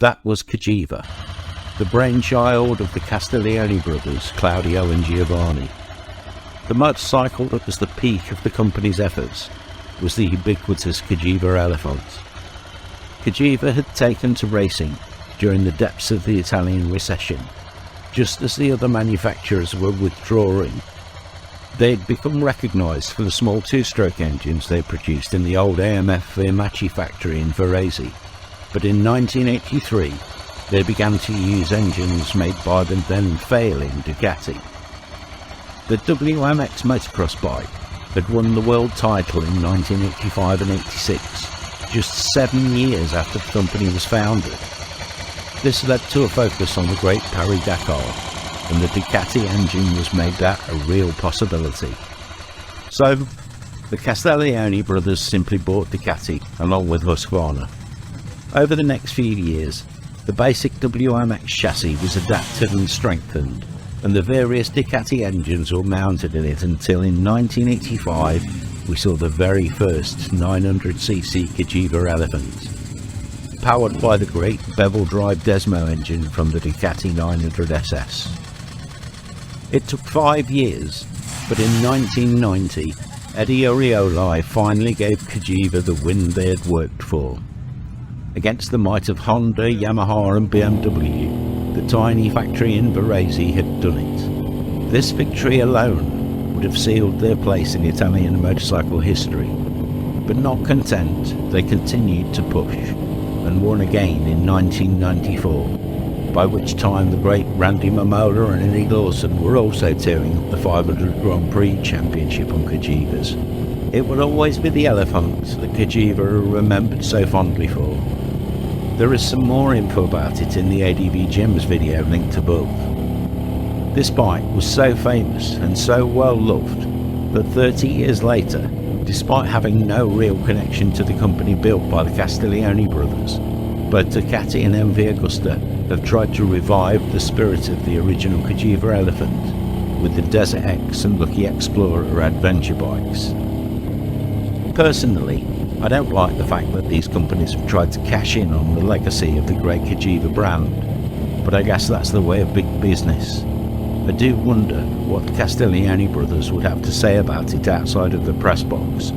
That was Cagiva, the brainchild of the Castiglione brothers, Claudio and Giovanni. The motorcycle that was the peak of the company's efforts was the ubiquitous Cagiva Elefant. Cagiva had taken to racing during the depths of the Italian recession, just as the other manufacturers were withdrawing. They had become recognised for the small two-stroke engines they produced in the old AMF Vermacchi factory in Varese, but in 1983 they began to use engines made by the then failing Ducati. The WMX motocross bike had won the world title in 1985 and 86, just 7 years after the company was founded. This led to a focus on the Great Paris-Dakar, and the Ducati engine was made that a real possibility. So, the Castiglione brothers simply bought Ducati along with Husqvarna. Over the next few years, the basic WMX chassis was adapted and strengthened, and the various Ducati engines were mounted in it until in 1985 we saw the very first 900cc Cagiva Elefant, powered by the great bevel-drive Desmo engine from the Ducati 900SS. It took 5 years, but in 1990, Eddie Orioli finally gave Cagiva the win they had worked for. Against the might of Honda, Yamaha and BMW, the tiny factory in Varese had done it. This victory alone would have sealed their place in Italian motorcycle history. But not content, they continued to push, and won again in 1994, by which time the great Randy Mamola and Eddie Lawson were also tearing up the 500 Grand Prix Championship on Cagivas. It would always be the Elefant that Cagiva are remembered so fondly for. There is some more info about it in the ADV Gems video linked above. This bike was so famous and so well loved that 30 years later, despite having no real connection to the company built by the Castiglione brothers, both Ducati and MV Agusta have tried to revive the spirit of the original Cagiva Elefant with the Desert X and Lucky Explorer adventure bikes. Personally, I don't like the fact that these companies have tried to cash in on the legacy of the great Cagiva brand, but I guess that's the way of big business. I do wonder what the Castiglione brothers would have to say about it outside of the press box,